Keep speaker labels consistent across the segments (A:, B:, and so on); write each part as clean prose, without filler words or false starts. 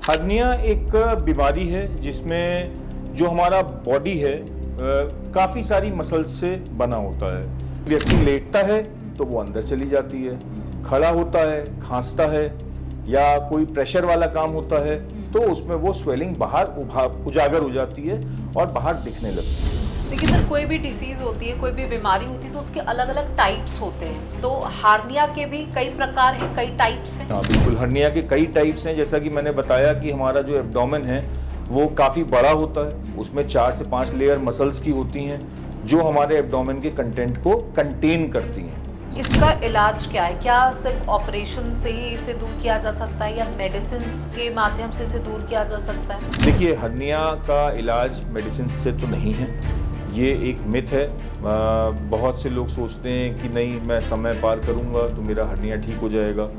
A: Hernia एक बीमारी है जिसमें जो हमारा बॉडी है काफ़ी सारी मसल्स से बना होता है। व्यक्ति लेटता है तो वो अंदर चली जाती है, खड़ा होता है, खांसता है या कोई प्रेशर वाला काम होता है तो उसमें वो स्वेलिंग बाहर उजागर हो जाती है और बाहर दिखने लगती है।
B: देखिए सर, कोई भी डिसीज होती है, कोई भी बीमारी होती है तो उसके अलग अलग टाइप्स होते हैं। तो हार्निया के भी कई प्रकार हैं, कई टाइप्स हैं।
A: हाँ बिल्कुल, हर्निया के कई टाइप्स हैं। जैसा कि मैंने बताया कि हमारा जो एब्डोमेन है वो काफ़ी बड़ा होता है, उसमें 4 से 5 लेयर मसल्स की होती हैं जो हमारे एब्डोमेन के कंटेंट को कंटेन करती हैं।
B: इसका इलाज क्या है? क्या सिर्फ ऑपरेशन से ही इसे दूर किया जा सकता है या मेडिसिन के माध्यम से इसे दूर किया जा सकता है?
A: देखिए, हर्निया का इलाज मेडिसिन से तो नहीं है, ये एक मिथ है। बहुत से लोग सोचते हैं कि नहीं, मैं समय पार करूंगा तो मेरा हर्निया ठीक हो जाएगा।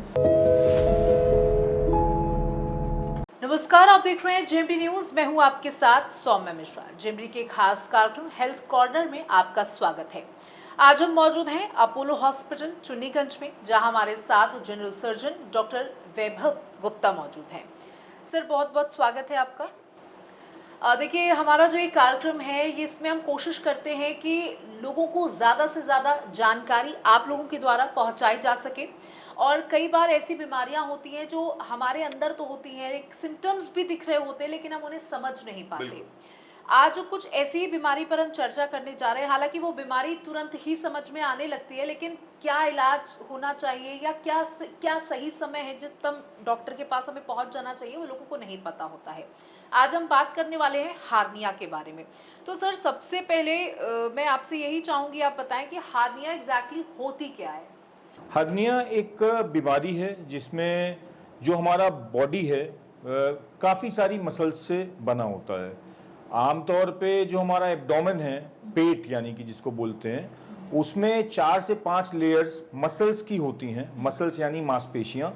B: नमस्कार, आप देख रहे हैं जेएमडी न्यूज। मैं हूं आपके साथ सौम्या मिश्रा। जेएमडी के खास कार्यक्रम हेल्थ कॉर्नर में आपका स्वागत है। आज हम मौजूद हैं अपोलो हॉस्पिटल चुन्नीगंज में, जहां हमारे साथ जनरल सर्जन डॉक्टर वैभव गुप्ता मौजूद हैं। सर, बहुत बहुत स्वागत है आपका। देखिए, हमारा जो ये कार्यक्रम है, ये इसमें हम कोशिश करते हैं कि लोगों को ज़्यादा से ज़्यादा जानकारी आप लोगों के द्वारा पहुंचाई जा सके। और कई बार ऐसी बीमारियां होती हैं जो हमारे अंदर तो होती हैं, एक सिम्टम्स भी दिख रहे होते हैं, लेकिन हम उन्हें समझ नहीं पाते। आज कुछ ऐसी ही बीमारी पर हम चर्चा करने जा रहे हैं। हालांकि वो बीमारी तुरंत ही समझ में आने लगती है, लेकिन क्या इलाज होना चाहिए या क्या सही समय है जब तक डॉक्टर के पास हमें पहुंच जाना चाहिए, वो लोगों को नहीं पता होता है। आज हम बात करने वाले हैं हार्निया के बारे में। तो सर, सबसे पहले मैं आपसे यही चाहूंगी, आप बताएं कि हार्निया एग्जैक्टली होती क्या है।
A: हर्निया एक बीमारी है जिसमें जो हमारा बॉडी है काफ़ी सारी मसल्स से बना होता है। आमतौर पे जो हमारा एब्डोमेन है, पेट यानी कि जिसको बोलते हैं, उसमें 4 से 5 लेयर्स मसल्स की होती हैं। मसल्स यानी मांसपेशियां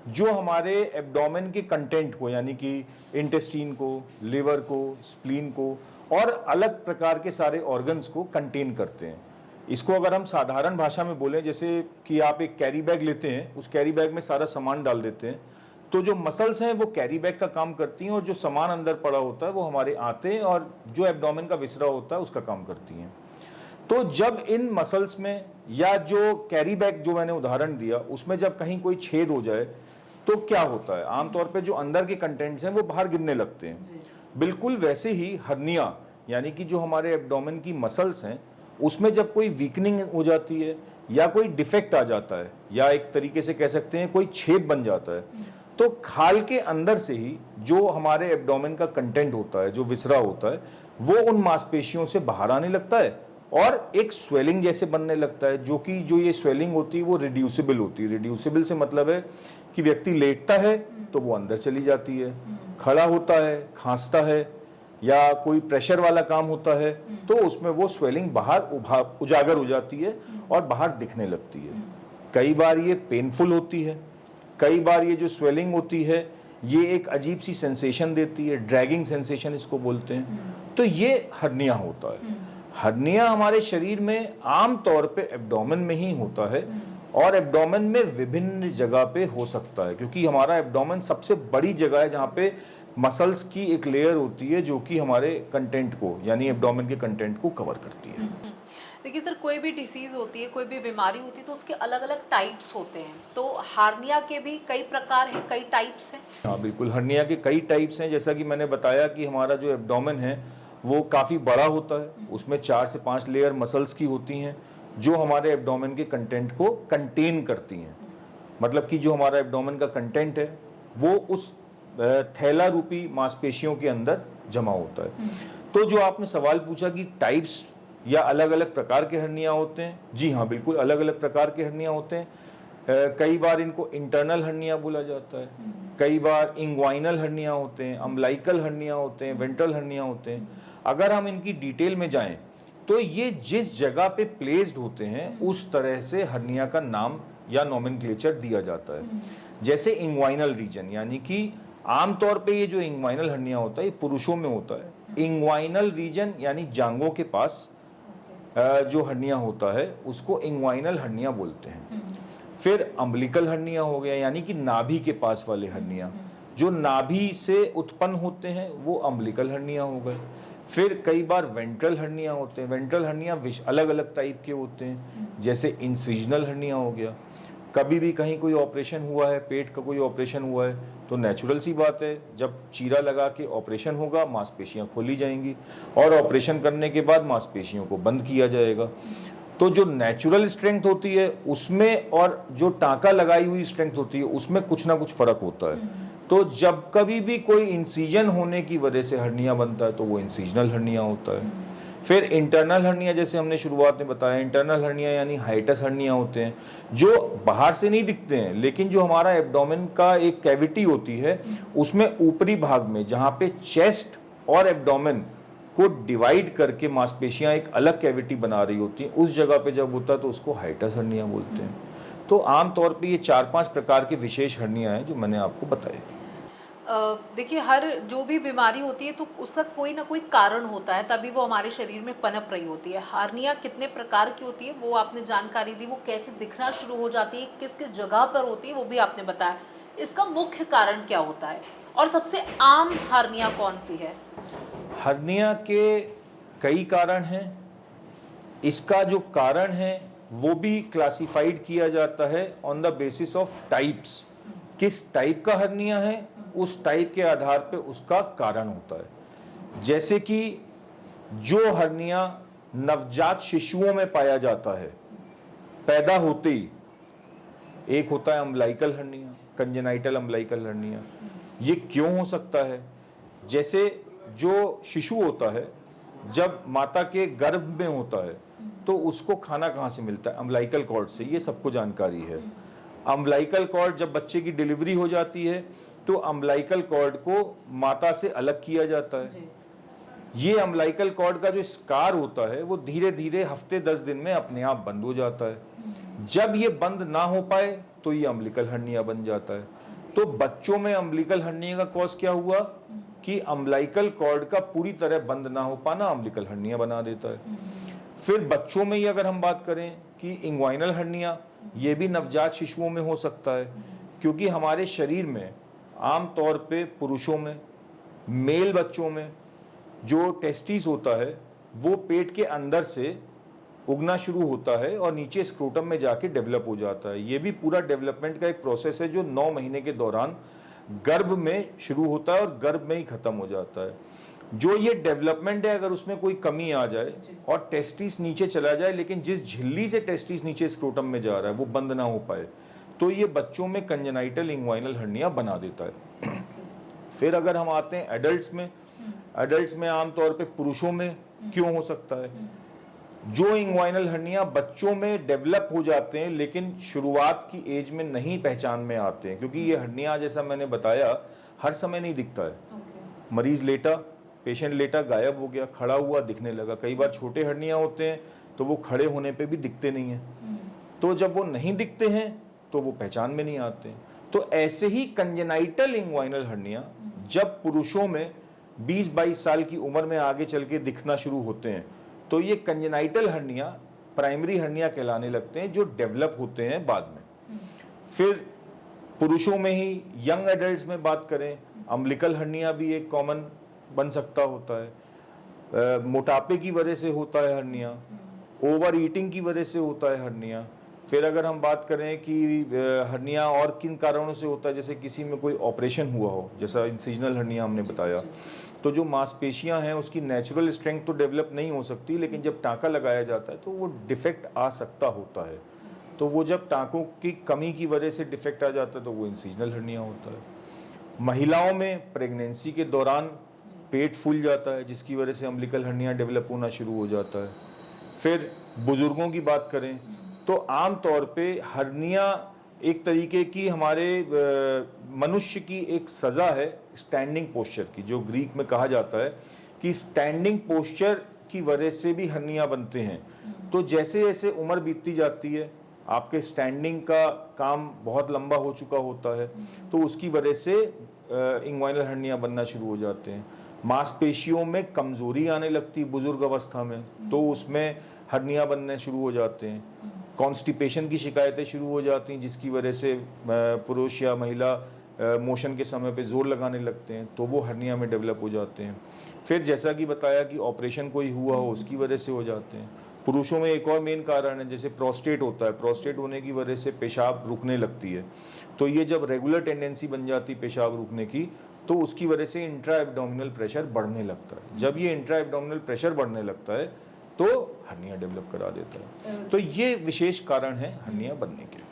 A: जो हमारे एब्डोमेन के कंटेंट को, यानी कि इंटेस्टीन को, लिवर को, स्प्लीन को और अलग प्रकार के सारे ऑर्गन्स को कंटेन करते हैं। इसको अगर हम साधारण भाषा में बोलें, जैसे कि आप एक कैरी बैग लेते हैं, उस कैरी बैग में सारा सामान डाल देते हैं, तो जो मसल्स हैं वो कैरी बैग का काम करती हैं और जो सामान अंदर पड़ा होता है वो हमारे आंतें और जो एब्डोमेन का विसरा होता है उसका काम करती हैं। तो जब इन मसल्स में या जो कैरी बैग जो मैंने उदाहरण दिया उसमें जब कहीं कोई छेद हो जाए तो क्या होता है, आमतौर पे जो अंदर के कंटेंट्स हैं वो बाहर गिरने लगते हैं। बिल्कुल वैसे ही हर्निया यानी कि जो हमारे एब्डोमेन की मसल्स हैं उसमें जब कोई वीकनिंग हो जाती है या कोई डिफेक्ट आ जाता है या एक तरीके से कह सकते हैं कोई छेद बन जाता है, तो खाल के अंदर से ही जो हमारे एब्डोमेन का कंटेंट होता है, जो विसरा होता है, वो उन मांसपेशियों से बाहर आने लगता है और एक स्वेलिंग जैसे बनने लगता है। जो ये स्वेलिंग होती है वो रिड्यूसिबल होती है। रिड्यूसिबल से मतलब है कि व्यक्ति लेटता है तो वो अंदर चली जाती है, खड़ा होता है, खांसता है या कोई प्रेशर वाला काम होता है तो उसमें वो स्वेलिंग बाहर उजागर हो जाती है और बाहर दिखने लगती है। कई बार ये पेनफुल होती है, कई बार ये जो स्वेलिंग होती है ये एक अजीब सी सेंसेशन देती है, ड्रैगिंग सेंसेशन इसको बोलते हैं। तो ये हर्निया होता है। हर्निया हमारे शरीर में आम तौर पे एब्डोमेन में ही होता है और एब्डोमेन में विभिन्न जगह पे हो सकता है, क्योंकि हमारा एब्डोमेन सबसे बड़ी जगह है जहाँ पे मसल्स की एक लेयर होती है जो कि हमारे कंटेंट को, यानी एब्डोमेन के कंटेंट को कवर करती है।
B: देखिए सर, कोई भी डिसीज होती है, कोई भी बीमारी होती है तो उसके अलग अलग टाइप्स होते हैं। तो हार्निया के भी कई प्रकार हैं, कई टाइप्स हैं।
A: हाँ बिल्कुल, हर्निया के कई टाइप्स हैं। जैसा कि मैंने बताया कि हमारा जो एब्डोमेन है वो काफ़ी बड़ा होता है, उसमें 4 से 5 लेयर मसल्स की होती हैं जो हमारे एब्डोमेन के कंटेंट को कंटेन करती हैं। मतलब कि जो हमारा एब्डोमेन का कंटेंट है वो उस थैला रूपी मांसपेशियों के अंदर जमा होता है। तो जो आपने सवाल पूछा कि टाइप्स या अलग अलग प्रकार के हर्निया होते हैं, जी हाँ बिल्कुल, अलग अलग प्रकार के हर्निया होते हैं। कई बार इनको इंटरनल हर्निया बोला जाता है, कई बार इंग्वाइनल हर्निया होते हैं, अम्बलाइकल हर्निया होते हैं, वेंट्रल हर्निया होते हैं। अगर हम इनकी डिटेल में जाएं तो ये जिस जगह पे प्लेस्ड होते हैं उस तरह से हर्निया का नाम या नोमेनक्लेचर दिया जाता है। जैसे इंग्वाइनल रीजन, यानी कि आमतौर पे ये जो इंग्वाइनल हर्निया होता है ये पुरुषों में होता है। इंग्वाइनल रीजन यानी जांघों के पास जो हर्निया होता है उसको इंग्वाइनल हर्निया बोलते हैं। फिर अम्बिलिकल हर्निया हो गया, यानी कि नाभि के पास वाले हर्निया। जो नाभि से उत्पन्न होते हैं वो अम्बिलिकल हर्निया हो गए। फिर कई बार वेंट्रल हर्निया होते हैं। वेंट्रल हर्निया अलग अलग टाइप के होते हैं, जैसे इंसिजनल हर्निया हो गया। कभी भी कहीं कोई ऑपरेशन हुआ है, पेट का कोई ऑपरेशन हुआ है, तो नेचुरल सी बात है जब चीरा लगा के ऑपरेशन होगा मांसपेशियां खोली जाएंगी और ऑपरेशन करने के बाद मांसपेशियों को बंद किया जाएगा। तो जो नेचुरल स्ट्रेंथ होती है उसमें और जो टांका लगाई हुई स्ट्रेंथ होती है उसमें कुछ ना कुछ फर्क होता है। तो जब कभी भी कोई इंसिजन होने की वजह से हर्निया बनता है तो वो इंसिजनल हर्निया होता है। फिर इंटरनल हर्निया, जैसे हमने शुरुआत में बताया, इंटरनल हर्निया यानी हाइटस हर्निया होते हैं जो बाहर से नहीं दिखते हैं, लेकिन जो हमारा एब्डोमेन का एक कैविटी होती है उसमें ऊपरी भाग में जहाँ पे चेस्ट और एब्डोमेन को डिवाइड करके मांसपेशियां एक अलग कैविटी बना रही होती हैं, उस जगह पे जब होता है तो उसको हाइटस हर्निया बोलते हैं। तो आमतौर पे ये 4-5 प्रकार के विशेष हर्निया हैं जो मैंने आपको बताए।
B: देखिए, हर जो भी बीमारी होती है तो उसका कोई ना कोई कारण होता है, तभी वो हमारे शरीर में पनप रही होती है। हार्निया कितने प्रकार की होती है वो आपने जानकारी दी, वो कैसे दिखना शुरू हो जाती है, किस किस जगह पर होती है वो भी आपने बताया। इसका मुख्य कारण क्या होता है और सबसे आम हार्निया कौन सी है?
A: हर्निया के कई कारण हैं। इसका जो कारण है वो भी क्लासिफाइड किया जाता है on the basis of types. किस टाइप का हर्निया है उस टाइप के आधार पे उसका कारण होता है। जैसे कि जो हर्निया नवजात शिशुओं में पाया जाता है पैदा होते ही, एक होता है umbilical hernia, congenital umbilical hernia. ये क्यों हो सकता है? जैसे जो शिशु होता है जब माता के गर्भ में होता है तो उसको खाना कहाँ से मिलता है? अम्बिलिकल कॉर्ड से, ये सबको जानकारी है। अम्बिलिकल कॉर्ड जब बच्चे की डिलीवरी हो जाती है तो अम्बिलिकल कॉर्ड को माता से अलग किया जाता है। ये अम्बिलिकल कॉर्ड का जो स्कार होता है वो धीरे धीरे हफ्ते 10 दिन में अपने आप बंद हो जाता है। जब ये बंद ना हो पाए तो ये अम्बिलिकल हर्निया बन जाता है। तो बच्चों में अम्बिलिकल हर्निया का कॉज क्या हुआ कि अम्बिलिकल कॉर्ड का पूरी तरह बंद ना हो पाना अम्बिलिकल हर्निया बना देता है। फिर बच्चों में ही अगर हम बात करें कि इंग्वाइनल हर्निया, ये भी नवजात शिशुओं में हो सकता है, क्योंकि हमारे शरीर में आमतौर पे पुरुषों में, मेल बच्चों में जो टेस्टिस होता है वो पेट के अंदर से उगना शुरू होता है और नीचे स्क्रोटम में जाके डेवलप हो जाता है। ये भी पूरा डेवलपमेंट का एक प्रोसेस है जो 9 महीने के दौरान गर्भ में शुरू होता है और गर्भ में ही खत्म हो जाता है। जो ये डेवलपमेंट है अगर उसमें कोई कमी आ जाए और टेस्टिस नीचे चला जाए, लेकिन जिस झिल्ली से टेस्टिस नीचे स्क्रोटम में जा रहा है वो बंद ना हो पाए, तो ये बच्चों में कंजेनाइटल इंग्वाइनल हर्निया बना देता है। फिर अगर हम आते हैं एडल्ट्स में, एडल्ट्स में आमतौर पे पुरुषों में क्यों हो सकता है? जो इंग्वाइनल हर्निया बच्चों में डेवलप हो जाते हैं लेकिन शुरुआत की एज में नहीं पहचान में आते हैं, क्योंकि ये हर्निया जैसा मैंने बताया हर समय नहीं दिखता है। मरीज लेटा, पेशेंट लेटा, गायब हो गया, खड़ा हुआ, दिखने लगा। कई बार छोटे हर्निया होते हैं तो वो खड़े होने पे भी दिखते नहीं हैं। तो जब वो नहीं दिखते हैं तो वो पहचान में नहीं आते हैं। तो ऐसे ही कंजेनाइटल इंग्वाइनल हर्निया जब पुरुषों में 20-22 साल की उम्र में आगे चल के दिखना शुरू होते हैं तो ये कंजेनाइटल हर्निया प्राइमरी हर्निया कहलाने लगते हैं, जो डेवलप होते हैं बाद में। फिर पुरुषों में ही यंग एडल्ट्स में बात करें, अम्बिलिकल हर्निया भी एक कॉमन बन सकता होता है। मोटापे की वजह से होता है हर्निया, ओवर ईटिंग की वजह से होता है हर्निया। फिर अगर हम बात करें कि हर्निया और किन कारणों से होता है, जैसे किसी में कोई ऑपरेशन हुआ हो, जैसा इंसिजनल हर्निया हमने बताया, तो जो मांसपेशियां हैं उसकी नेचुरल स्ट्रेंथ तो डेवलप नहीं हो सकती, लेकिन जब टांका लगाया जाता है तो वो डिफेक्ट आ सकता होता है। तो वो जब टांकों की कमी की वजह से डिफेक्ट आ जाता है तो वो इंसिजनल हर्निया होता है। महिलाओं में प्रेगनेंसी के दौरान पेट फूल जाता है जिसकी वजह से अम्बिलिकल हर्निया डेवलप होना शुरू हो जाता है। फिर बुजुर्गों की बात करें तो आम तौर पे हर्निया एक तरीके की हमारे मनुष्य की एक सज़ा है स्टैंडिंग पोस्चर की, जो ग्रीक में कहा जाता है कि स्टैंडिंग पोस्चर की वजह से भी हर्निया बनते हैं। तो जैसे जैसे उम्र बीतती जाती है आपके स्टैंडिंग का काम बहुत लंबा हो चुका होता है तो उसकी वजह से इंग्वाइनल हर्निया बनना शुरू हो जाते हैं। मांसपेशियों में कमजोरी आने लगती है बुजुर्ग अवस्था में तो उसमें हर्निया बनने शुरू हो जाते हैं। कॉन्स्टिपेशन की शिकायतें शुरू हो जाती हैं जिसकी वजह से पुरुष या महिला मोशन के समय पे जोर लगाने लगते हैं तो वो हर्निया में डेवलप हो जाते हैं। फिर जैसा कि बताया कि ऑपरेशन कोई हुआ हो उसकी वजह से हो जाते हैं। पुरुषों में एक और मेन कारण है, जैसे प्रोस्टेट होता है, प्रोस्टेट होने की वजह से पेशाब रुकने लगती है। तो ये जब रेगुलर टेंडेंसी बन जाती है पेशाब रुकने की, तो उसकी वजह से इंट्रा एब्डोमिनल प्रेशर बढ़ने लगता है। जब ये इंट्रा एब्डोमिनल प्रेशर बढ़ने लगता है तो हर्निया डेवलप करा देता है। तो ये विशेष कारण है हर्निया बनने के।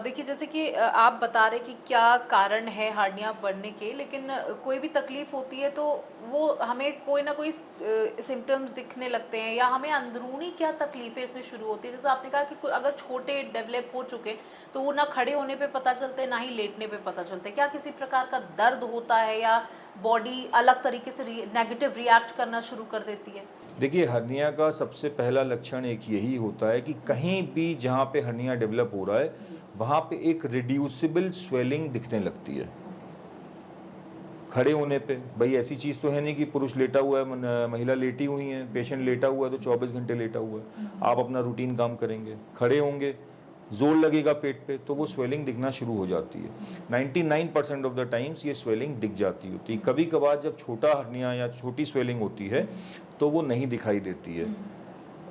B: देखिए जैसे कि आप बता रहे कि क्या कारण है हार्निया बढ़ने के, लेकिन कोई भी तकलीफ होती है तो वो हमें कोई ना कोई सिम्टम्स दिखने लगते हैं, या हमें अंदरूनी क्या तकलीफें इसमें शुरू होती है। जैसे आपने कहा कि अगर छोटे डेवलप हो चुके तो वो ना खड़े होने पे पता चलते, ना ही लेटने पे पता चलते। क्या किसी प्रकार का दर्द होता है, या बॉडी अलग तरीके से नेगेटिव रिएक्ट करना शुरू कर देती है?
A: देखिए, हर्निया का सबसे पहला लक्षण एक यही होता है कि कहीं भी जहाँ पे हर्निया डेवलप हो रहा है वहाँ पे एक रिड्यूसिबल स्वेलिंग दिखने लगती है। खड़े होने पे भाई ऐसी चीज़ तो है नहीं कि पुरुष लेटा हुआ है, महिला लेटी हुई है, पेशेंट लेटा हुआ है तो 24 घंटे लेटा हुआ है। आप अपना रूटीन काम करेंगे, खड़े होंगे, जोर लगेगा पेट पे तो वो स्वेलिंग दिखना शुरू हो जाती है। 99% ऑफ द टाइम्स ये स्वेलिंग दिख जाती होती है। कभी कभार जब छोटा हर्निया या छोटी स्वेलिंग होती है तो वो नहीं दिखाई देती है।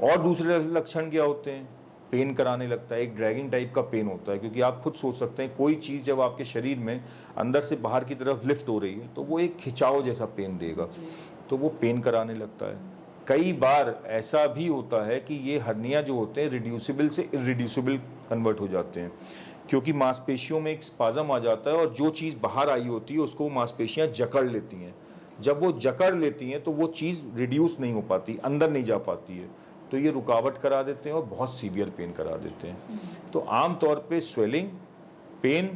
A: और दूसरे लक्षण क्या होते हैं? पेन कराने लगता है, एक ड्रैगिंग टाइप का पेन होता है, क्योंकि आप खुद सोच सकते हैं कोई चीज़ जब आपके शरीर में अंदर से बाहर की तरफ लिफ्ट हो रही है तो वो एक खिंचाव जैसा पेन देगा, तो वो पेन कराने लगता है। कई बार ऐसा भी होता है कि ये हर्निया जो होते हैं रिड्यूसिबल से इरिड्यूसिबल कन्वर्ट हो जाते हैं, क्योंकि मांसपेशियों में एक स्पाज़म आ जाता है और जो चीज़ बाहर आई होती है उसको मांसपेशियां जकड़ लेती हैं। जब वो जकड़ लेती हैं तो वो चीज़ रिड्यूस नहीं हो पाती, अंदर नहीं जा पाती है, तो ये रुकावट करा देते हैं और बहुत सीवियर पेन करा देते हैं। तो आम तौर पे स्वेलिंग, पेन,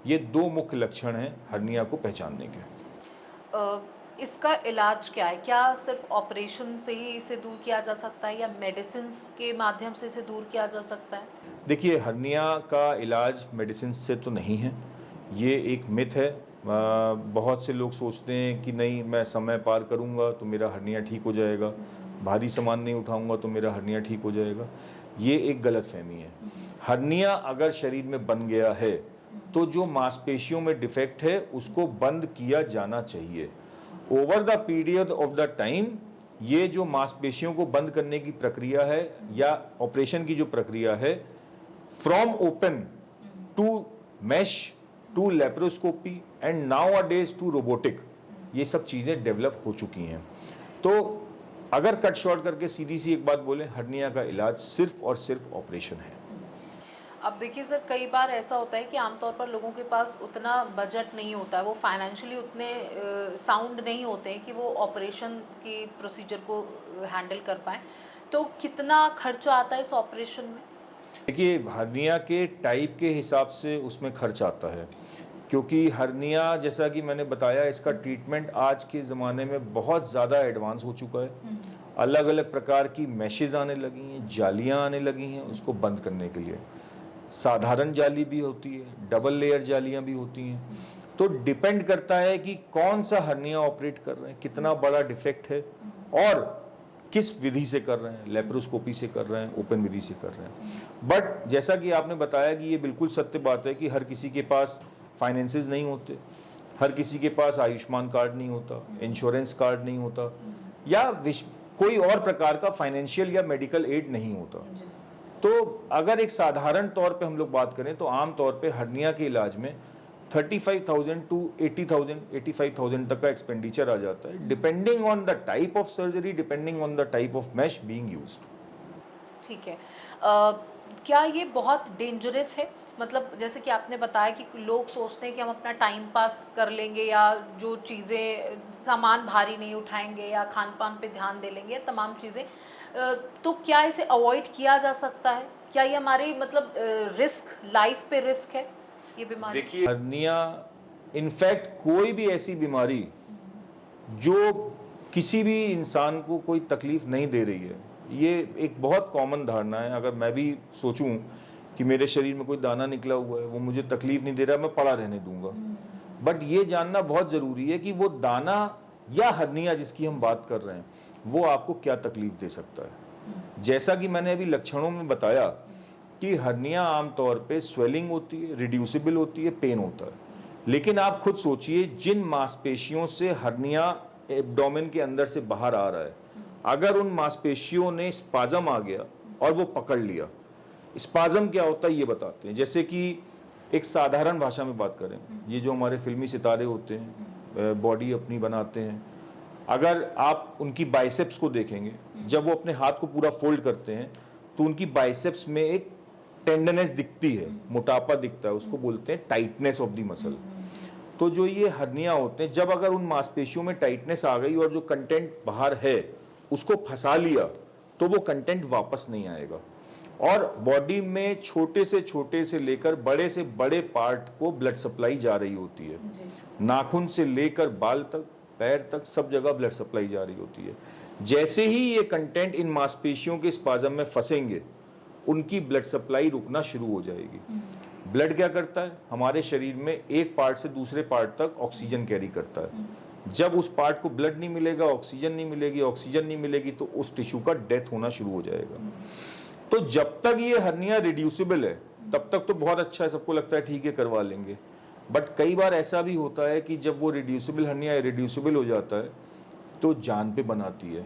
A: ये दो मुख्य लक्षण हैं हर्निया को पहचानने के।
B: इसका इलाज क्या है? क्या सिर्फ ऑपरेशन से ही इसे दूर किया जा सकता है, या मेडिसिन के माध्यम से इसे दूर किया जा सकता है?
A: देखिए, हर्निया का इलाज मेडिसिन से तो नहीं है, ये एक मिथ है। बहुत से लोग सोचते हैं कि नहीं, मैं समय पार करूंगा तो मेरा हर्निया ठीक हो जाएगा, भारी सामान नहीं उठाऊंगा तो मेरा हर्निया ठीक हो जाएगा। ये एक गलतफहमी है। हर्निया अगर शरीर में बन गया है तो जो मांसपेशियों में डिफेक्ट है उसको बंद किया जाना चाहिए। Over the period of the time ये जो मांसपेशियों को बंद करने की प्रक्रिया है या ऑपरेशन की जो प्रक्रिया है, from open to mesh to laparoscopy and nowadays to robotic, ये सब चीज़ें डेवलप हो चुकी हैं। तो अगर कट शॉर्ट करके सीधी सी एक बात बोले, हर्निया का इलाज सिर्फ और सिर्फ ऑपरेशन है।
B: अब देखिए सर, कई बार ऐसा होता है कि आमतौर पर लोगों के पास उतना बजट नहीं होता है, वो फाइनेंशियली उतने साउंड नहीं होते हैं कि वो ऑपरेशन की प्रोसीजर को हैंडल कर पाएँ। तो कितना खर्चा आता है इस ऑपरेशन में?
A: देखिए, हर्निया के टाइप के हिसाब से उसमें खर्च आता है, क्योंकि हर्निया जैसा कि मैंने बताया इसका ट्रीटमेंट आज के ज़माने में बहुत ज़्यादा एडवांस हो चुका है। अलग अलग प्रकार की मैशेज आने लगी हैं, जालियाँ आने लगी हैं उसको बंद करने के लिए। साधारण जाली भी होती है, डबल लेयर जालियाँ भी होती हैं। तो डिपेंड करता है कि कौन सा हर्निया ऑपरेट कर रहे हैं, कितना बड़ा डिफेक्ट है और किस विधि से कर रहे हैं, लेप्रोस्कोपी से कर रहे हैं, ओपन विधि से कर रहे हैं। बट जैसा कि आपने बताया कि ये बिल्कुल सत्य बात है कि हर किसी के पास फाइनेंसेस नहीं होते, हर किसी के पास आयुष्मान कार्ड नहीं होता, इंश्योरेंस कार्ड नहीं होता, या कोई और प्रकार का फाइनेंशियल या मेडिकल एड नहीं होता। तो अगर एक साधारण तौर पे हम लोग बात करें तो आम तौर पे हर्निया के इलाज में 35,000 टू 80,000 85,000 तक का एक्सपेंडिचर आ जाता है, depending on the type of surgery, depending on the type of mesh being used.
B: ठीक है। क्या ये बहुत डेंजरस है? मतलब जैसे कि आपने बताया कि लोग सोचते हैं कि हम अपना टाइम पास कर लेंगे, या जो चीज़ें, सामान भारी नहीं उठाएंगे, या खान पान पे ध्यान दे लेंगे, तमाम चीज़ें, तो क्या इसे अवॉइड किया जा सकता है? क्या ये हमारी मतलब रिस्क, लाइफ पे रिस्क है ये बीमारी?
A: देखिए, हर्निया इनफैक्ट कोई भी ऐसी बीमारी जो किसी भी इंसान को कोई तकलीफ नहीं दे रही है, ये एक बहुत कॉमन धारणा है। अगर मैं भी सोचूं कि मेरे शरीर में कोई दाना निकला हुआ है, वो मुझे तकलीफ नहीं दे रहा, मैं पड़ा रहने दूंगा। बट ये जानना बहुत ज़रूरी है कि वो दाना या हर्निया जिसकी हम बात कर रहे हैं वो आपको क्या तकलीफ दे सकता है। जैसा कि मैंने अभी लक्षणों में बताया कि हर्निया आमतौर पे स्वेलिंग होती है, रिड्यूसिबल होती है, पेन होता है, लेकिन आप खुद सोचिए, जिन मांसपेशियों से हर्निया एब्डोमेन के अंदर से बाहर आ रहा है, अगर उन मांसपेशियों ने स्पाज्म आ गया और वो पकड़ लिया। स्पाज्म क्या होता है ये बताते हैं। जैसे कि एक साधारण भाषा में बात करें, ये जो हमारे फिल्मी सितारे होते हैं, बॉडी अपनी बनाते हैं, अगर आप उनकी बाइसेप्स को देखेंगे, जब वो अपने हाथ को पूरा फोल्ड करते हैं तो उनकी बाइसेप्स में एक टेंडरनेस दिखती है, मोटापा दिखता है, उसको बोलते हैं टाइटनेस ऑफ द मसल। तो जो ये हर्निया होते हैं, जब अगर उन मांसपेशियों में टाइटनेस आ गई और जो कंटेंट बाहर है उसको फंसा लिया तो वो कंटेंट वापस नहीं आएगा। और बॉडी में छोटे से लेकर बड़े से बड़े पार्ट को ब्लड सप्लाई जा रही होती है। नाखून से लेकर बाल तक, पैर तक, सब जगह ब्लड सप्लाई जा रही होती है। जैसे ही ये कंटेंट इन मांसपेशियों के स्पाज्म में फंसेंगे, उनकी ब्लड सप्लाई रुकना शुरू हो जाएगी। ब्लड क्या करता है, हमारे शरीर में एक पार्ट से दूसरे पार्ट तक ऑक्सीजन कैरी करता है। जब उस पार्ट को ब्लड नहीं मिलेगा, ऑक्सीजन नहीं मिलेगी, ऑक्सीजन नहीं मिलेगी, तो उस टिश्यू का डेथ होना शुरू हो जाएगा। तो जब तक ये हर्निया रिड्यूसिबल है तब तक तो बहुत अच्छा है, सबको लगता है ठीक है करवा लेंगे। बट कई बार ऐसा भी होता है कि जब वो रिड्यूसिबल हर्निया इरिड्यूसिबल हो जाता है तो जान पे बनाती है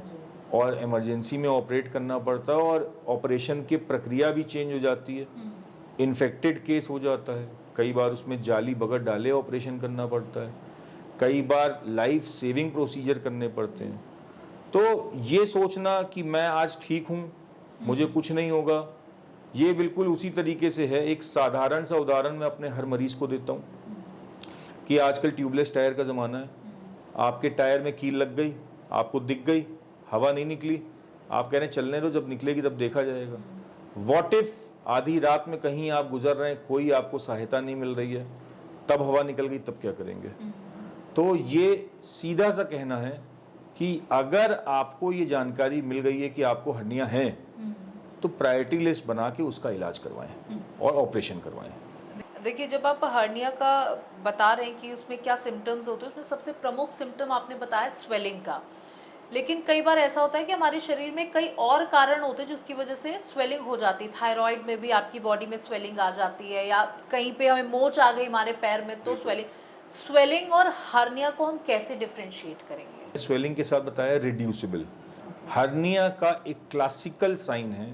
A: और इमरजेंसी में ऑपरेट करना पड़ता है, और ऑपरेशन की प्रक्रिया भी चेंज हो जाती है। इन्फेक्टेड केस हो जाता है, कई बार उसमें जाली बगड़ डाले ऑपरेशन करना पड़ता है, कई बार लाइफ सेविंग प्रोसीजर करने पड़ते हैं। तो ये सोचना कि मैं आज ठीक हूँ, मुझे कुछ नहीं होगा, ये बिल्कुल उसी तरीके से है। एक साधारण सा उदाहरण मैं अपने हर मरीज को देता हूँ कि आजकल ट्यूबलेस टायर का ज़माना है। आपके टायर में कील लग गई, आपको दिख गई, हवा नहीं निकली, आप कह रहे हैं चलने दो, जब निकलेगी तब देखा जाएगा। व्हाट इफ आधी रात में कहीं आप गुजर रहे हैं, कोई आपको सहायता नहीं मिल रही है, तब हवा निकल गई, तब क्या करेंगे? तो ये सीधा सा कहना है कि अगर आपको ये जानकारी मिल गई है कि आपको हर्निया है, तो प्रायोरिटी लिस्ट बना के उसका इलाज करवाएं और ऑपरेशन करवाएं।
B: देखिए, जब आप हर्निया का बता रहे हैं कि उसमें क्या सिम्टम्स होते हैं, उसमें सबसे प्रमुख सिम्टम आपने बताया स्वेलिंग का। लेकिन कई बार ऐसा होता है कि हमारे शरीर में कई और कारण होते हैं जिसकी वजह से स्वेलिंग हो जाती है। थायराइड में भी आपकी बॉडी में स्वेलिंग आ जाती है, या कहीं पे हमें मोच आ गई हमारे पैर में तो स्वेलिंग और हर्निया को हम कैसे डिफ्रेंशिएट करेंगे?
A: स्वेलिंग के साथ बताया रिड्यूसिबल। हर्निया का एक क्लासिकल साइन है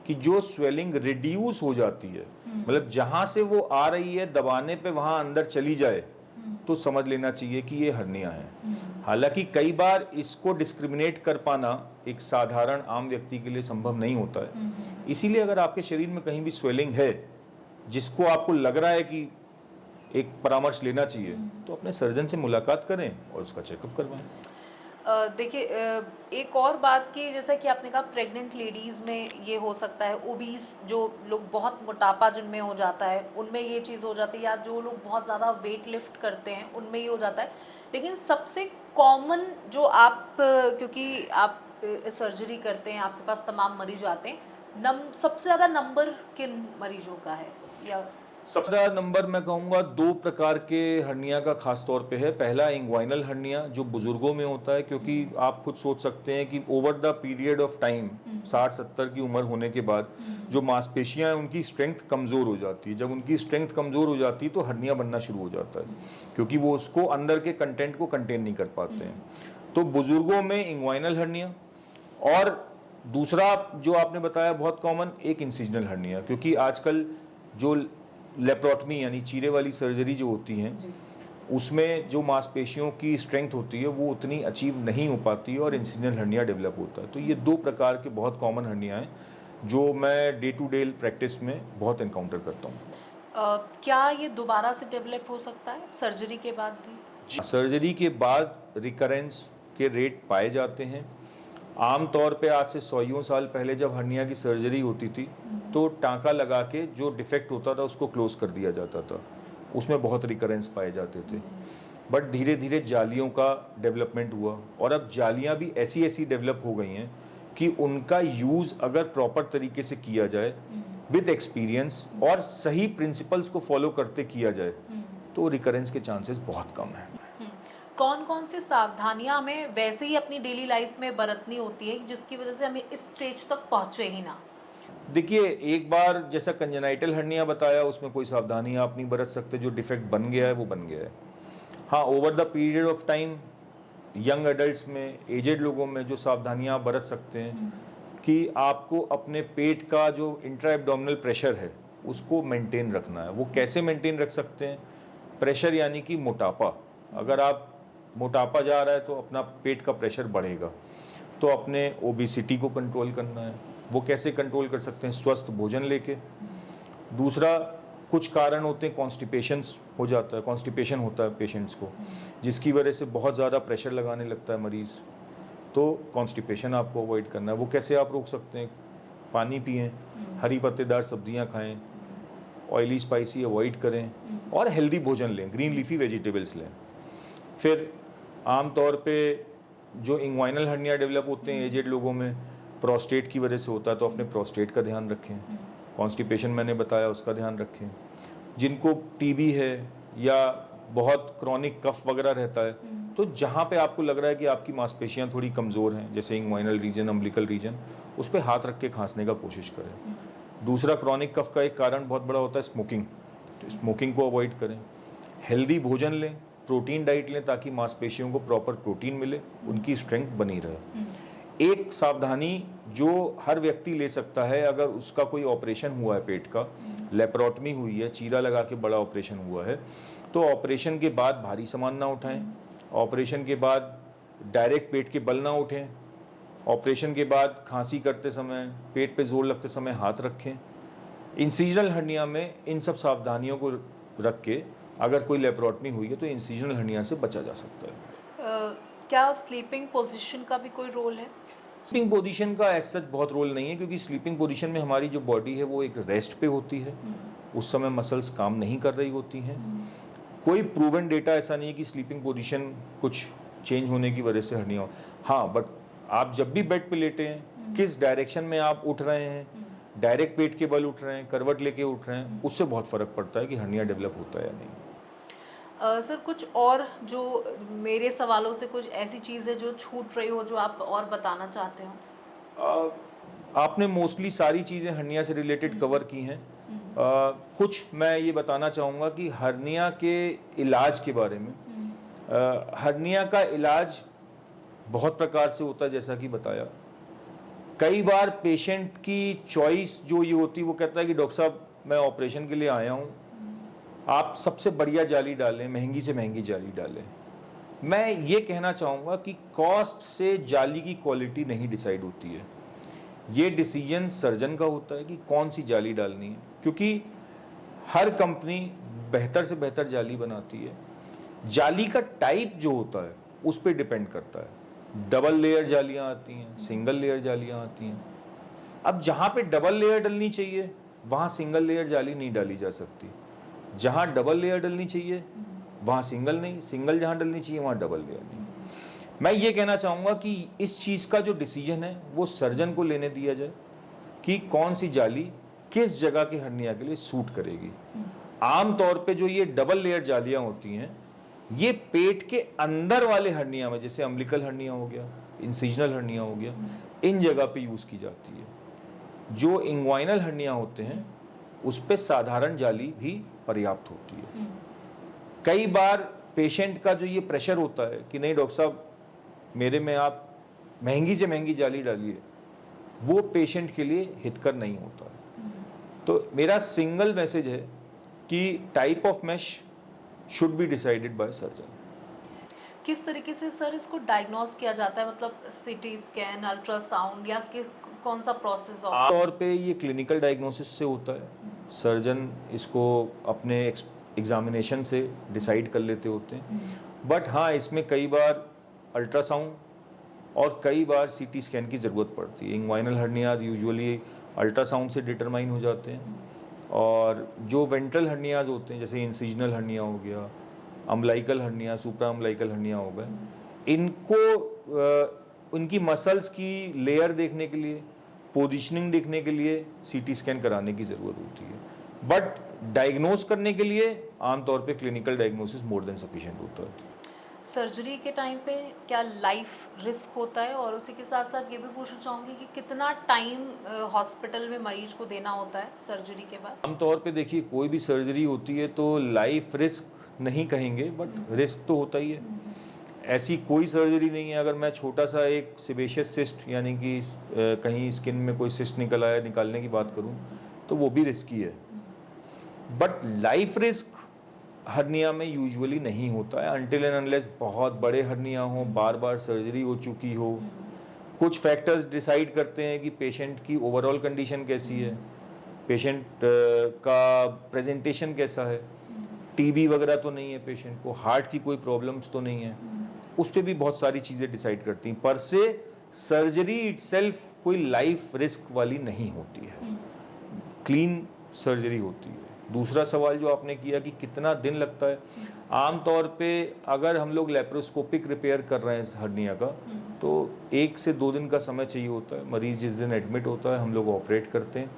A: कि जो स्वेलिंग रिड्यूस हो जाती है, मतलब जहां से वो आ रही है दबाने पे वहां अंदर चली जाए, तो समझ लेना चाहिए कि ये हर्निया है। हालांकि कई बार इसको डिस्क्रिमिनेट कर पाना एक साधारण आम व्यक्ति के लिए संभव नहीं होता है। इसीलिए अगर आपके शरीर में कहीं भी स्वेलिंग है जिसको आपको लग रहा है कि एक परामर्श लेना चाहिए, तो अपने सर्जन से मुलाकात करें और उसका चेकअप करवाएं।
B: देखिए, एक और बात की, जैसा कि आपने कहा प्रेग्नेंट लेडीज़ में ये हो सकता है, ओबीस जो लोग बहुत मोटापा जिनमें हो जाता है उनमें ये चीज़ हो जाती है, या जो लोग बहुत ज़्यादा वेट लिफ्ट करते हैं उनमें ये हो जाता है। लेकिन सबसे कॉमन जो आप, क्योंकि आप सर्जरी करते हैं, आपके पास तमाम मरीज आते हैं, सबसे ज़्यादा नंबर किन मरीजों का है? या
A: सबसे ज़्यादा नंबर मैं कहूँगा 2 प्रकार के हर्निया का खास तौर पे है। पहला इंग्वाइनल हर्निया जो बुजुर्गों में होता है, क्योंकि आप खुद सोच सकते हैं कि over the period of time 60-70 की उम्र होने के बाद जो मांसपेशियां हैं उनकी स्ट्रेंथ कमज़ोर हो जाती है। जब उनकी स्ट्रेंथ कमज़ोर हो जाती है तो हर्निया बनना शुरू हो जाता है, क्योंकि वो उसको अंदर के कंटेंट को कंटेन नहीं कर पाते हैं। तो बुजुर्गों में इंग्वाइनल हर्निया, और दूसरा जो आपने बताया बहुत कॉमन, एक इंसिजनल हर्निया, क्योंकि आजकल जो लेप्रोटमी यानी चीरे वाली सर्जरी जो होती हैं उसमें जो मांसपेशियों की स्ट्रेंथ होती है वो उतनी अचीव नहीं हो पाती है और इंसिजनल हर्निया डेवलप होता है। तो ये 2 प्रकार के बहुत कॉमन हर्निया हैं जो मैं डे टू डे प्रैक्टिस में बहुत एनकाउंटर करता हूँ।
B: क्या ये दोबारा से डेवलप हो सकता है सर्जरी के बाद भी?
A: सर्जरी के बाद रिकरेंस के रेट पाए जाते हैं। आमतौर पे आज से 100 साल पहले जब हर्निया की सर्जरी होती थी तो टांका लगा के जो डिफेक्ट होता था उसको क्लोज कर दिया जाता था, उसमें बहुत रिकरेंस पाए जाते थे। बट धीरे धीरे जालियों का डेवलपमेंट हुआ और अब जालियां भी ऐसी ऐसी डेवलप हो गई हैं कि उनका यूज़ अगर प्रॉपर तरीके से किया जाए विद एक्सपीरियंस और सही प्रिंसिपल्स को फॉलो करते किया जाए तो रिकरेंस के चांसेस बहुत कम हैं।
B: कौन कौन सी सावधानियां हमें वैसे ही अपनी डेली लाइफ में बरतनी होती है जिसकी वजह से हमें इस स्टेज तक पहुंचे ही ना?
A: देखिए, एक बार जैसा कंजेनाइटल हर्निया बताया, उसमें कोई सावधानी आप नहीं बरत सकते, जो डिफेक्ट बन गया है वो बन गया है। हाँ, over the period of time young adults में, एजेड लोगों में जो सावधानियां आप बरत सकते हैं कि आपको अपने पेट का जो इंट्रा एब्डोमिनल प्रेशर है उसको मेंटेन रखना है। वो कैसे मेंटेन रख सकते हैं? प्रेशर यानी कि मोटापा। अगर आप मोटापा जा रहा है तो अपना पेट का प्रेशर बढ़ेगा, तो अपने ओबेसिटी को कंट्रोल करना है। वो कैसे कंट्रोल कर सकते हैं? स्वस्थ भोजन लेके। दूसरा, कुछ कारण होते हैं, कॉन्स्टिपेशंस हो जाता है, कॉन्स्टिपेशन होता है पेशेंट्स को, जिसकी वजह से बहुत ज़्यादा प्रेशर लगाने लगता है मरीज़, तो कॉन्स्टिपेशन आपको अवॉइड करना है। वो कैसे आप रोक सकते हैं? पानी पिएं, हरी पत्तेदार सब्जियां खाएं, ऑयली स्पाइसी अवॉइड करें और हेल्दी भोजन लें, ग्रीन लीफी वेजिटेबल्स लें। फिर आम तौर पे जो इंग्वाइनल हर्निया डेवलप होते हैं एजेड लोगों में, प्रोस्टेट की वजह से होता है, तो अपने प्रोस्टेट का ध्यान रखें। कॉन्स्टिपेशन मैंने बताया, उसका ध्यान रखें। जिनको टीबी है या बहुत क्रॉनिक कफ वगैरह रहता है, तो जहाँ पे आपको लग रहा है कि आपकी मांसपेशियाँ थोड़ी कमज़ोर हैं, जैसे इंग्वाइनल रीजन, अम्बिलिकल रीजन, उस पर हाथ रख के खांसने का कोशिश करें। दूसरा, क्रॉनिक कफ का एक कारण बहुत बड़ा होता है स्मोकिंग, तो स्मोकिंग को अवॉइड करें। हेल्दी भोजन लें, प्रोटीन डाइट लें, ताकि मांसपेशियों को प्रॉपर प्रोटीन मिले, उनकी स्ट्रेंथ बनी रहे। एक सावधानी जो हर व्यक्ति ले सकता है, अगर उसका कोई ऑपरेशन हुआ है पेट का, लेप्रोटमी हुई है, चीरा लगा के बड़ा ऑपरेशन हुआ है, तो ऑपरेशन के बाद भारी सामान ना उठाएं, ऑपरेशन के बाद डायरेक्ट पेट के बल ना उठें, ऑपरेशन के बाद खांसी करते समय, पेट पे जोर लगते समय हाथ रखें। इंसिजनल हर्निया में इन सब सावधानियों को रख के अगर कोई लेप्रोटमी हुई है तो इंसिजनल हर्निया से बचा जा सकता है।
B: क्या स्लीपिंग पोजीशन का भी कोई रोल है?
A: स्लीपिंग पोजीशन का ऐसा सच बहुत रोल नहीं है, क्योंकि स्लीपिंग पोजीशन में हमारी जो बॉडी है वो एक रेस्ट पे होती है, उस समय मसल्स काम नहीं कर रही होती हैं। कोई प्रूवन डेटा ऐसा नहीं है कि स्लीपिंग पोजीशन कुछ चेंज होने की वजह से हर्निया हो। हाँ, बट आप जब भी बेड पे लेटे हैं, किस डायरेक्शन में आप उठ रहे हैं, डायरेक्ट पेट के बल उठ रहे हैं, करवट लेके उठ रहे हैं, उससे बहुत फर्क पड़ता है कि हर्निया डेवलप होता है या नहीं।
B: सर, कुछ और जो मेरे सवालों से कुछ ऐसी चीज़ है जो छूट रही हो, जो आप और बताना चाहते हो?
A: आपने मोस्टली सारी चीज़ें हर्निया से रिलेटेड कवर की हैं। कुछ मैं ये बताना चाहूँगा कि हर्निया के इलाज के बारे में। हर्निया का इलाज बहुत प्रकार से होता है, जैसा कि बताया। कई बार पेशेंट की चॉइस जो ये होती है, वो कहता है कि डॉक्टर साहब मैं ऑपरेशन के लिए आया हूँ, आप सबसे बढ़िया जाली डालें, महंगी से महंगी जाली डालें। मैं ये कहना चाहूँगा कि कॉस्ट से जाली की क्वालिटी नहीं डिसाइड होती है, ये डिसीजन सर्जन का होता है कि कौन सी जाली डालनी है, क्योंकि हर कंपनी बेहतर से बेहतर जाली बनाती है। जाली का टाइप जो होता है उस पर डिपेंड करता है। डबल लेयर जालियाँ आती हैं, सिंगल लेयर जालियाँ आती हैं। अब जहाँ पे डबल लेयर डलनी चाहिए वहाँ सिंगल लेयर जाली नहीं डाली जा सकती, जहाँ डबल लेयर डलनी चाहिए वहाँ सिंगल नहीं, सिंगल जहाँ डलनी चाहिए वहाँ डबल लेयर नहीं। मैं ये कहना चाहूँगा कि इस चीज़ का जो डिसीजन है वो सर्जन को लेने दिया जाए कि कौन सी जाली किस जगह की हर्निया के लिए सूट करेगी। आम तौर पे जो ये डबल लेयर जालियाँ होती हैं, ये पेट के अंदर वाले हर्निया में, जैसे अम्बिलिकल हर्निया हो गया, इंसिजनल हर्निया हो गया, इन जगह पे यूज़ की जाती है। जो इंग्वाइनल हर्निया होते हैं उस पे साधारण जाली भी पर्याप्त होती है। कई बार पेशेंट का जो ये प्रेशर होता है कि नहीं डॉक्टर साहब मेरे में आप महंगी से महंगी जाली डालिए, वो पेशेंट के लिए हितकर नहीं होता है। तो मेरा सिंगल मैसेज है कि type of mesh should be decided by surgeon.
B: किस तरीके से सर इसको डायग्नोज किया जाता है, मतलब सीटी स्कैन, अल्ट्रासाउंड, या कौन सा प्रोसेस?
A: आमतौर पे ये क्लिनिकल डायग्नोसिस से होता है, सर्जन इसको अपने एग्जामिनेशन से डिसाइड कर लेते होते हैं। बट हाँ, इसमें कई बार अल्ट्रासाउंड और कई बार सीटी स्कैन की ज़रूरत पड़ती है। इंग्वाइनल हर्नियाज यूजुअली अल्ट्रासाउंड से डिटरमाइन हो जाते हैं, और जो वेंट्रल हर्नियाज होते हैं जैसे इंसिजनल हर्निया हो गया, अम्बलाइकल हर्निया, सुप्रा अम्बलाइकल हर्निया हो गए, इनको उनकी मसल्स की लेयर देखने के लिए, पोजीशनिंग देखने के लिए सीटी स्कैन कराने की ज़रूरत होती है। बट डायग्नोज करने के लिए आमतौर पे clinical diagnosis more than sufficient होता है।
B: सर्जरी के टाइम पे क्या लाइफ रिस्क होता है, और उसी के साथ साथ ये भी पूछना चाहूँगी कि कितना टाइम हॉस्पिटल में मरीज को देना होता है सर्जरी के बाद?
A: आमतौर पे देखिए कोई भी सर्जरी होती है तो लाइफ रिस्क नहीं कहेंगे, बट रिस्क तो होता ही है। ऐसी कोई सर्जरी नहीं है, अगर मैं छोटा सा एक सिबेशियस सिस्ट यानी कि कहीं स्किन में कोई सिस्ट निकल आया, निकालने की बात करूं तो वो भी रिस्की है। बट लाइफ रिस्क हर्निया में यूजुअली नहीं होता है अनटिल एंड अनलेस बहुत बड़े हर्निया हो, बार बार सर्जरी हो चुकी हो। कुछ फैक्टर्स डिसाइड करते हैं कि पेशेंट की ओवरऑल कंडीशन कैसी है, पेशेंट का प्रेजेंटेशन कैसा है, टीबी वगैरह तो नहीं है पेशेंट को, हार्ट की कोई प्रॉब्लम्स तो नहीं है। उस पर भी बहुत सारी चीज़ें डिसाइड करती हैं। पर से सर्जरी इटसेल्फ कोई लाइफ रिस्क वाली नहीं होती है, क्लीन सर्जरी होती है। दूसरा सवाल जो आपने किया कि कितना दिन लगता है, आमतौर पे अगर हम लोग लेप्रोस्कोपिक रिपेयर कर रहे हैं इस हर्निया का तो 1 से 2 दिन का समय चाहिए होता है। मरीज जिस दिन एडमिट होता है हम लोग ऑपरेट करते हैं,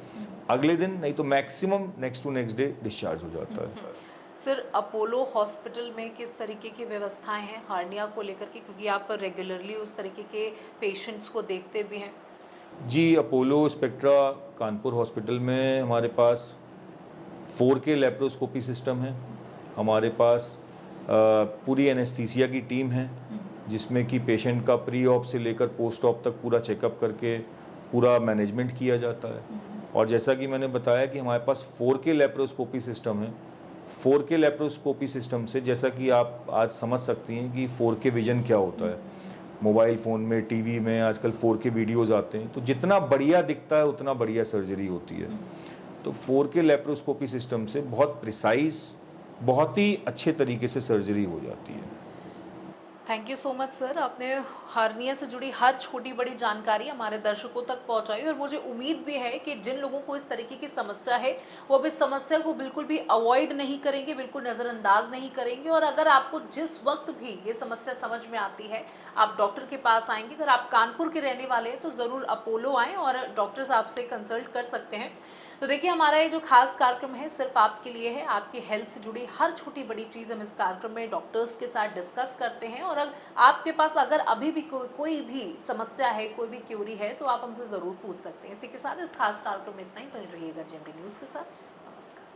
A: अगले दिन नहीं तो maximum next to next day discharge हो जाता है।
B: सर, अपोलो हॉस्पिटल में किस तरीके की व्यवस्थाएं हैं हार्निया को लेकर के, क्योंकि आप रेगुलरली उस तरीके के पेशेंट्स को देखते भी हैं?
A: जी, अपोलो स्पेक्ट्रा कानपुर हॉस्पिटल में हमारे पास 4K लेप्रोस्कोपी सिस्टम है। हमारे पास पूरी एनेस्थीसिया की टीम है जिसमें कि पेशेंट का प्री ऑप से लेकर पोस्ट ऑप तक पूरा चेकअप करके पूरा मैनेजमेंट किया जाता है। और जैसा कि मैंने बताया कि हमारे पास 4K लेप्रोस्कोपी सिस्टम है। 4K लेप्रोस्कोपी सिस्टम से जैसा कि आप आज समझ सकती हैं कि 4K विजन क्या होता है। मोबाइल फ़ोन में, टीवी में आजकल 4K वीडियोज़ आते हैं, तो जितना बढ़िया दिखता है उतना बढ़िया सर्जरी होती है। तो 4K लेप्रोस्कोपी सिस्टम से बहुत प्रिसाइज, बहुत ही अच्छे तरीके से सर्जरी हो जाती है।
B: Thank you so much sir, आपने हार्निया से जुड़ी हर छोटी बड़ी जानकारी हमारे दर्शकों तक पहुंचाई, और मुझे उम्मीद भी है कि जिन लोगों को इस तरीके की समस्या है वो अब इस समस्या को बिल्कुल भी अवॉइड नहीं करेंगे, बिल्कुल नज़रअंदाज नहीं करेंगे। और अगर आपको जिस वक्त भी ये समस्या समझ में आती है आप डॉक्टर के पास आएंगे। अगर आप कानपुर के रहने वाले हैं तो ज़रूर अपोलो आएँ और डॉक्टर साहब से कंसल्ट कर सकते हैं। तो देखिए, हमारा ये जो खास कार्यक्रम है सिर्फ आपके लिए है, आपकी हेल्थ से जुड़ी हर छोटी बड़ी चीज़ हम इस कार्यक्रम में डॉक्टर्स के साथ डिस्कस करते हैं। और आपके पास अगर अभी भी कोई भी समस्या है, कोई भी क्यूरी है, तो आप हमसे ज़रूर पूछ सकते हैं। इसी के साथ इस खास कार्यक्रम में इतना ही। बने रहिएगा जेएमडी न्यूज़ के साथ। नमस्कार।